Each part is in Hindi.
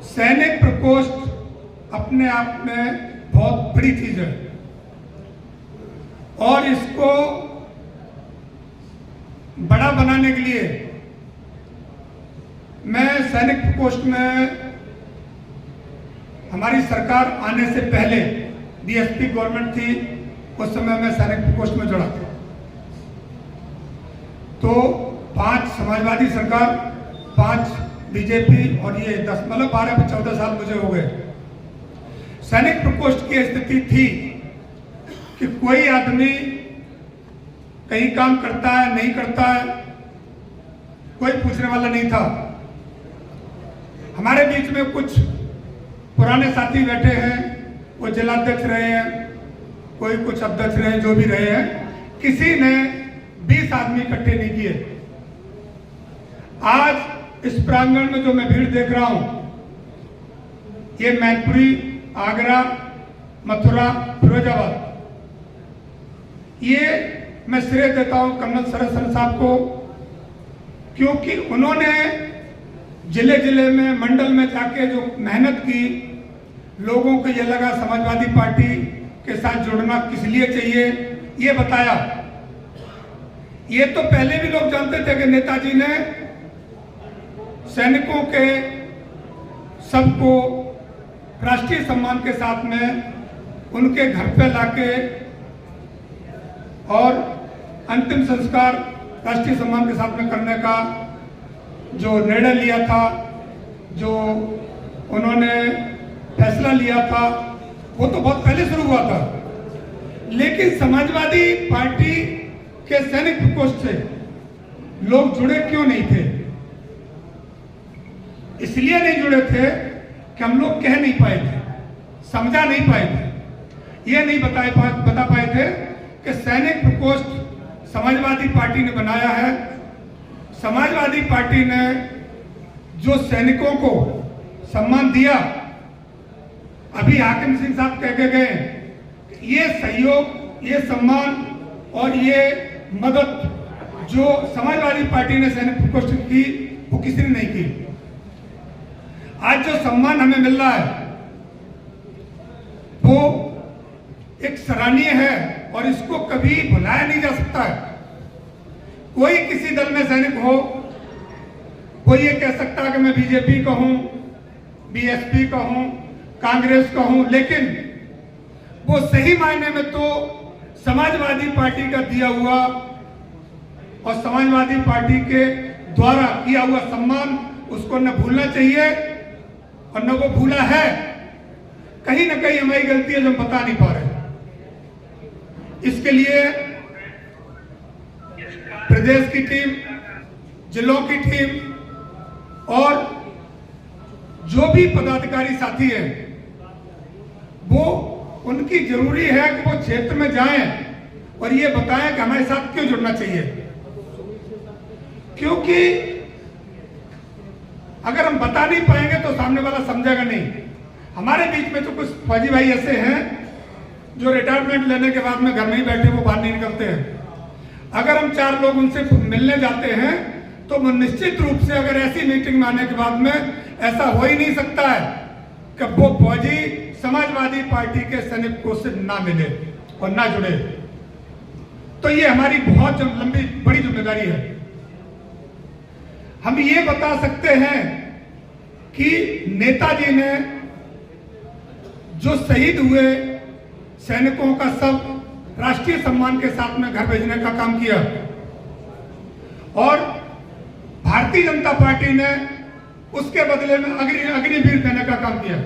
सैनिक प्रकोष्ठ अपने आप में बहुत बड़ी चीज है और इसको बड़ा बनाने के लिए मैं सैनिक प्रकोष्ठ में हमारी सरकार आने से पहले बीएसपी गवर्नमेंट थी, उस समय मैं सैनिक प्रकोष्ठ में जुड़ा था। तो 5 समाजवादी सरकार, 5 बीजेपी और ये 10 मतलब 12-14 साल मुझे हो गए। सैनिक प्रकोष्ठ की स्थिति थी कि कोई आदमी कहीं काम करता है नहीं करता है, कोई पूछने वाला नहीं था। हमारे बीच में कुछ पुराने साथी बैठे हैं, वो जिलाध्यक्ष रहे हैं, कोई कुछ अध्यक्ष रहे हैं, जो भी रहे हैं, किसी ने 20 आदमी इकट्ठे नहीं किए। आज इस प्रांगण में जो मैं भीड़ देख रहा हूं, ये मैनपुरी, आगरा, मथुरा, फिरोजाबाद, ये मैं श्रेय देता हूं कर्नल शरद सिंह साहब को, क्योंकि उन्होंने जिले जिले में, मंडल में जाके जो मेहनत की, लोगों को ये लगा समाजवादी पार्टी के साथ जुड़ना किस लिए चाहिए, ये बताया। ये तो पहले भी लोग जानते थे कि नेताजी ने सैनिकों के सबको राष्ट्रीय सम्मान के साथ में उनके घर पे लाके और अंतिम संस्कार राष्ट्रीय सम्मान के साथ में करने का जो निर्णय लिया था, जो उन्होंने फैसला लिया था, वो तो बहुत पहले शुरू हुआ था। लेकिन समाजवादी पार्टी के सैनिक प्रकोष्ठ से लोग जुड़े क्यों नहीं थे? इसलिए नहीं जुड़े थे कि हम लोग कह नहीं पाए थे, समझा नहीं पाए थे, ये नहीं बता पाए थे कि सैनिक प्रकोष्ठ समाजवादी पार्टी ने बनाया है। समाजवादी पार्टी ने जो सैनिकों को सम्मान दिया, अभी हाकिम सिंह साहब कह के गए, ये सहयोग, ये सम्मान और ये मदद जो समाजवादी पार्टी ने सैनिक प्रकोष्ठ की, वो किसी ने नहीं की। आज जो सम्मान हमें मिल रहा है वो एक सराहनीय है और इसको कभी भुलाया नहीं जा सकता है। कोई किसी दल में सैनिक हो, वो ये कह सकता है कि मैं बीजेपी का हूं, बीएसपी का हूं, कांग्रेस का हूं, लेकिन वो सही मायने में तो समाजवादी पार्टी का दिया हुआ और समाजवादी पार्टी के द्वारा किया हुआ सम्मान उसको न भूलना चाहिए और न वो भूला है। कहीं ना कहीं हमारी गलती है जो हम बता नहीं पा रहे। इसके लिए प्रदेश की टीम, जिलों की टीम और जो भी पदाधिकारी साथी हैं, वो उनकी जरूरी है कि वो क्षेत्र में जाएं और ये बताएं कि हमारे साथ क्यों जुड़ना चाहिए। क्योंकि अगर हम बता नहीं पाएंगे तो सामने वाला समझेगा नहीं। हमारे बीच में तो कुछ फौजी भाई ऐसे हैं जो रिटायरमेंट लेने के बाद में घर में ही बैठे, वो बाहर नहीं निकलते हैं। अगर हम 4 लोग उनसे मिलने जाते हैं तो वो निश्चित रूप से, अगर ऐसी मीटिंग में आने के बाद में ऐसा हो ही नहीं सकता है कि वो फौजी समाजवादी पार्टी के सैनिक को से ना मिले और ना जुड़े। तो ये हमारी बहुत लंबी बड़ी जिम्मेदारी है। हम ये बता सकते हैं कि नेताजी ने जो शहीद हुए सैनिकों का सब राष्ट्रीय सम्मान के साथ में घर भेजने का काम किया और भारतीय जनता पार्टी ने उसके बदले में अग्निवीर देने का काम किया।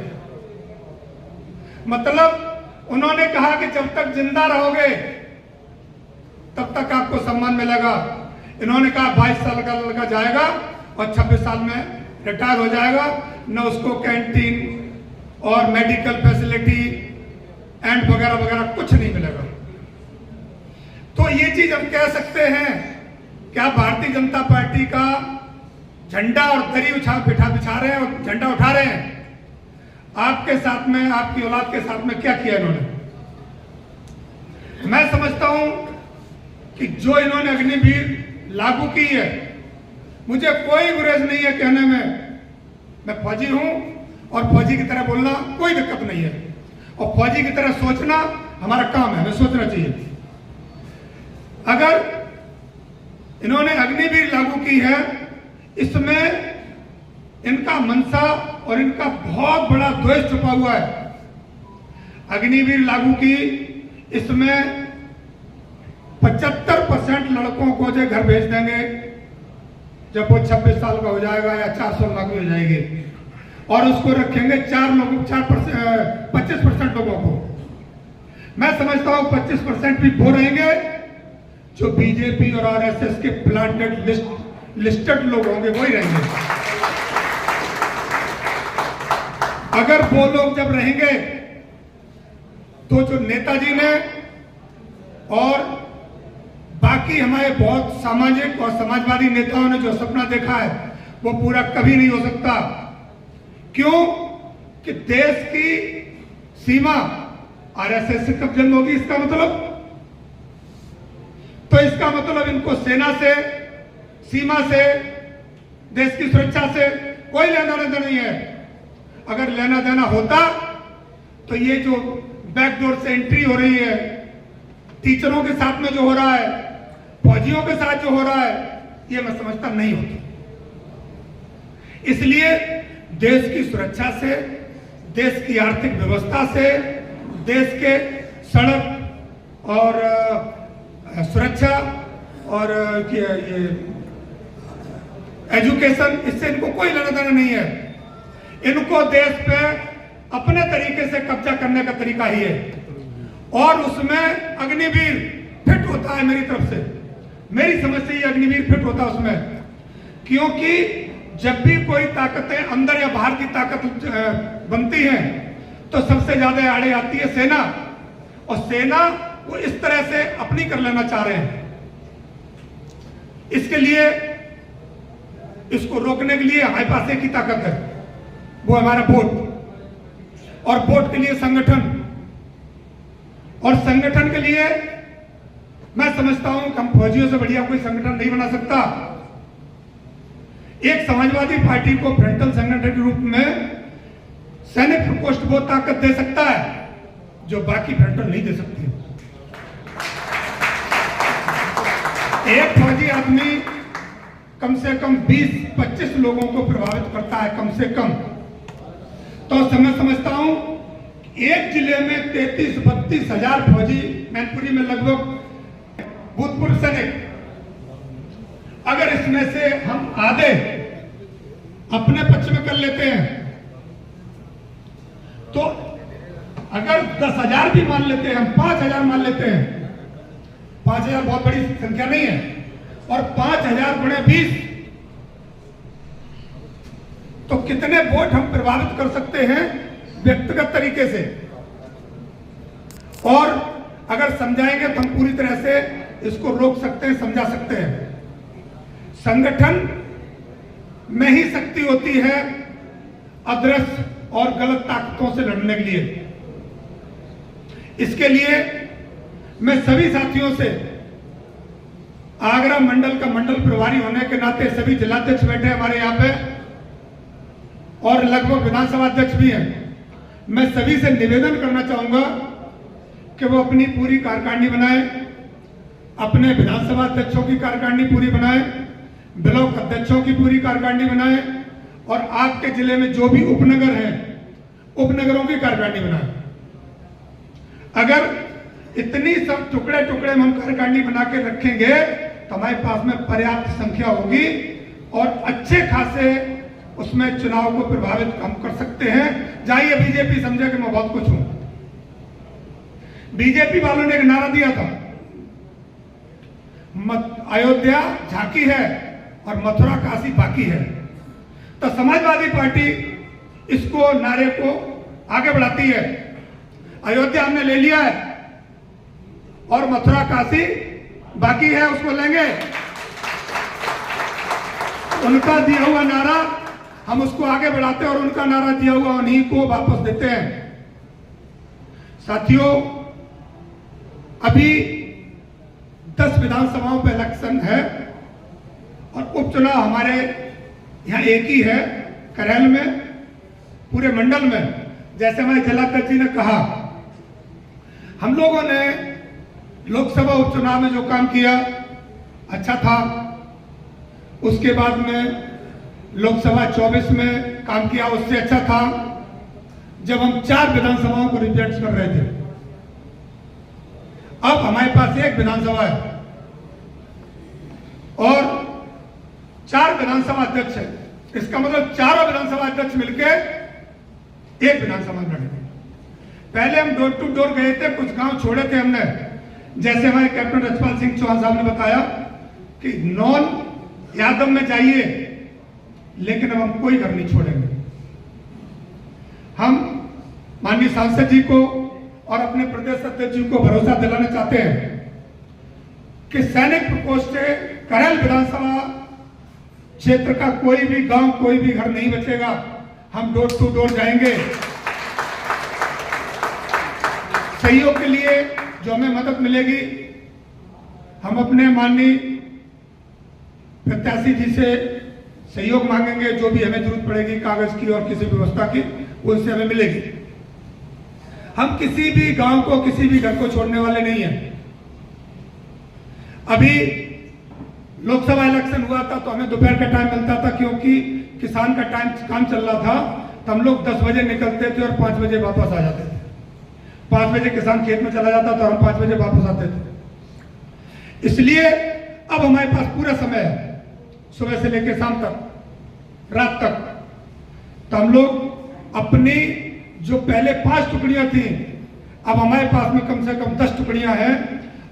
मतलब उन्होंने कहा कि जब तक जिंदा रहोगे तब तक आपको सम्मान मिलेगा। इन्होंने कहा 22 साल का लड़का जाएगा और 26 साल में रिटायर हो जाएगा, न उसको कैंटीन और मेडिकल फैसिलिटी एंड वगैरह वगैरह कुछ नहीं मिलेगा। तो ये चीज हम कह सकते हैं, क्या भारतीय जनता पार्टी का झंडा और दरी बिछा रहे हैं और झंडा उठा रहे हैं। आपके साथ में, आपकी औलाद के साथ में क्या किया इन्होंने? मैं समझता हूं कि जो इन्होंने अग्निवीर लागू की है, मुझे कोई गुरेज नहीं है कहने में। मैं फौजी हूं और फौजी की तरह बोलना कोई दिक्कत नहीं है, और फौजी की तरह सोचना हमारा काम है, हमें सोचना चाहिए। अगर इन्होंने अग्निवीर लागू की है, इसमें इनका मनसा और इनका बहुत बड़ा द्वेष छुपा हुआ है। अग्निवीर लागू की, इसमें 75% लड़कों को जो घर भेज देंगे जब वो 26 साल का हो जाएगा या 4 साल नौकरी हो जाएगी, और उसको रखेंगे 25% लोगों को। मैं समझता हूं 25% भी वो रहेंगे जो बीजेपी और आरएसएस के प्लांटेड लिस्टेड लोग होंगे, वही रहेंगे। अगर वो लोग जब रहेंगे तो जो नेताजी ने और बाकी हमारे बहुत सामाजिक और समाजवादी नेताओं ने जो सपना देखा है वो पूरा कभी नहीं हो सकता। क्यों? कि देश की सीमा आरएसएस से कब जंग होगी, इसका मतलब, तो इसका मतलब इनको सेना से, सीमा से, देश की सुरक्षा से कोई लेना देना नहीं है। अगर लेना देना होता तो ये जो बैकडोर से एंट्री हो रही है, टीचरों के साथ में जो हो रहा है, फौजियों के साथ जो हो रहा है, ये मैं समझता नहीं होता। इसलिए देश की सुरक्षा से, देश की आर्थिक व्यवस्था से, देश के सड़क और सुरक्षा और ये एजुकेशन, इससे इनको कोई लेना देना नहीं है। इनको देश पे अपने तरीके से कब्जा करने का तरीका ही है, और उसमें अग्निवीर फिट होता है। मेरी तरफ से, मेरी समझ से ये अग्निवीर फिट होता है उसमें, क्योंकि जब भी कोई ताकतें अंदर या बाहर की ताकत बनती हैं तो सबसे ज्यादा आड़े आती है सेना, और सेना वो इस तरह से अपनी कर लेना चाह रहे हैं। इसके लिए, इसको रोकने के लिए हमारे पास एक ही ताकत है, वो हमारा वोट, और वोट के लिए संगठन, और संगठन के लिए मैं समझता हूं कि हम फौजियों से बढ़िया कोई संगठन नहीं बना सकता। एक समाजवादी पार्टी को फ्रंटल संगठन के रूप में सैनिक प्रकोष्ठ वो ताकत दे सकता है जो बाकी फ्रंटल नहीं दे सकती। एक फौजी आदमी कम से कम 20-25 लोगों को प्रभावित करता है, कम से कम। तो मैं समझता हूं एक जिले में 33-32 हजार फौजी, मैनपुरी में लगभग भूतपूर्व सैनिक, अगर इसमें से हम आधे अपने पक्ष में कर लेते हैं तो अगर 10,000 भी मान लेते हैं, हम 5,000 मान लेते हैं, 5,000 बहुत बड़ी संख्या नहीं है, और 5,000 गुणे 20, तो कितने वोट हम प्रभावित कर सकते हैं व्यक्तिगत तरीके से। और अगर समझाएंगे तो हम पूरी तरह से इसको रोक सकते हैं, समझा सकते हैं। संगठन में ही शक्ति होती है अदृश्य और गलत ताकतों से लड़ने के लिए। इसके लिए मैं सभी साथियों से, आगरा मंडल का मंडल प्रभारी होने के नाते सभी जिलाध्यक्ष बैठे हमारे यहाँ पे और लगभग विधानसभा अध्यक्ष भी हैं, मैं सभी से निवेदन करना चाहूंगा कि वो अपनी पूरी कार्यकारिणी बनाए, अपने विधानसभा अध्यक्षों की कार्यकारिणी पूरी बनाए, ब्लॉक अध्यक्षों की पूरी कार्यकारिणी बनाए, और आपके जिले में जो भी उपनगर हैं, उपनगरों की कार्यकारिणी बनाए। अगर इतनी सब टुकड़े टुकड़े में हम कार्यकारिणी बना के रखेंगे तो हमारे पास में पर्याप्त संख्या होगी और अच्छे खासे उसमें चुनाव को प्रभावित हम कर सकते हैं। जाइए, बीजेपी समझे कि मैं बहुत कुछ हूं। बीजेपी वालों ने एक नारा दिया था, अयोध्या झांकी है और मथुरा काशी बाकी है। तो समाजवादी पार्टी इसको नारे को आगे बढ़ाती है। अयोध्या हमने ले लिया है और मथुरा काशी बाकी है, उसको लेंगे। उनका दिया हुआ नारा हम उसको आगे बढ़ाते हैं और उनका नारा दिया हुआ उन्हीं को वापस देते हैं। साथियों, अभी 10 विधानसभाओं पर इलेक्शन है और उपचुनाव हमारे यहाँ एक ही है, करेल में, पूरे मंडल में, जैसे हमारे जिलाध्यक्ष जी ने कहा, हम लोगों ने लोकसभा उपचुनाव में जो काम किया अच्छा था। उसके बाद में लोकसभा 24 में काम किया, उससे अच्छा था जब हम 4 विधानसभाओं को रिप्रेजेंट कर रहे थे। अब हमारे पास 1 विधानसभा है और 4 विधानसभा अध्यक्ष है। इसका मतलब चारों विधानसभा अध्यक्ष मिलकर 1 विधानसभा लड़ेंगे। पहले हम डोर टू डोर गए थे, कुछ गांव छोड़े थे हमने, जैसे हमारे कैप्टन रजपाल सिंह चौहान साहब ने बताया कि नॉन यादव में जाइए, लेकिन अब हम कोई घर नहीं छोड़ेंगे। हम माननीय सांसद जी को और अपने प्रदेश अध्यक्ष जी को भरोसा दिलाना चाहते हैं कि सैनिक प्रकोष्ठ से करैल विधानसभा क्षेत्र का कोई भी गांव, कोई भी घर नहीं बचेगा। हम डोर टू डोर जाएंगे। सहयोग के लिए जो हमें मदद मिलेगी, हम अपने माननीय प्रत्याशी जी से सहयोग मांगेंगे। जो भी हमें जरूरत पड़ेगी कागज की और किसी व्यवस्था की, उनसे हमें मिलेगी। हम किसी भी गांव को, किसी भी घर को छोड़ने वाले नहीं हैं। अभी लोकसभा इलेक्शन हुआ था तो हमें दोपहर का टाइम मिलता था, क्योंकि किसान का काम चल रहा था। तो हम लोग 10 बजे निकलते थे और 5 बजे वापस आ जाते थे। 5 बजे किसान खेत में चला जाता तो हम 5 बजे वापस आते थे। इसलिए अब हमारे पास पूरा समय है, सुबह से लेकर शाम तक, रात तक। तो हम लोग अपनी जो पहले 5 टुकड़ियां थी, अब हमारे पास में कम से कम 10 टुकड़ियां हैं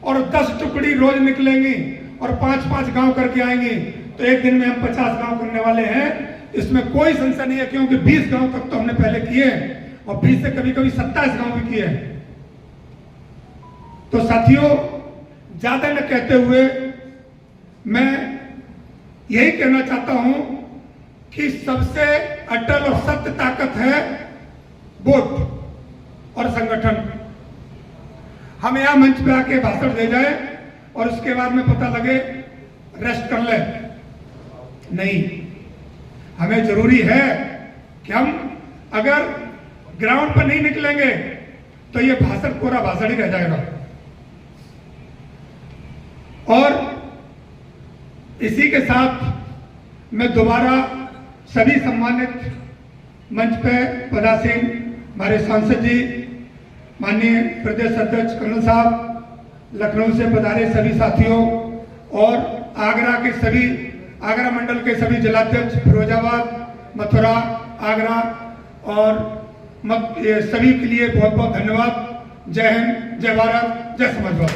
और 10 टुकड़ी रोज निकलेंगी और 5-5 गांव करके आएंगे। तो एक दिन में हम 50 गांव करने वाले हैं। इसमें कोई संशय नहीं है, क्योंकि 20 गांव तक तो हमने पहले किए और 20 से कभी कभी 27 गांव भी किए हैं। तो साथियों, ज्यादा न कहते हुए मैं यही कहना चाहता हूं कि सबसे अटल और सत्य ताकत है वोट और संगठन। हम यहां मंच पे आके भाषण दे जाए और उसके बाद में पता लगे रेस्ट कर ले, नहीं। हमें जरूरी है कि हम अगर ग्राउंड पर नहीं निकलेंगे तो ये भाषण पूरा भाषण ही रह जाएगा। और इसी के साथ मैं दोबारा सभी सम्मानित मंच पे पदासीन हमारे सांसद जी, माननीय प्रदेश अध्यक्ष कर्नल साहब, लखनऊ से पधारे सभी साथियों और आगरा के सभी, आगरा मंडल के सभी जिलाध्यक्ष, फिरोजाबाद, मथुरा, आगरा और सभी के लिए बहुत बहुत धन्यवाद। जय हिंद, जय भारत, जय समाजवाद।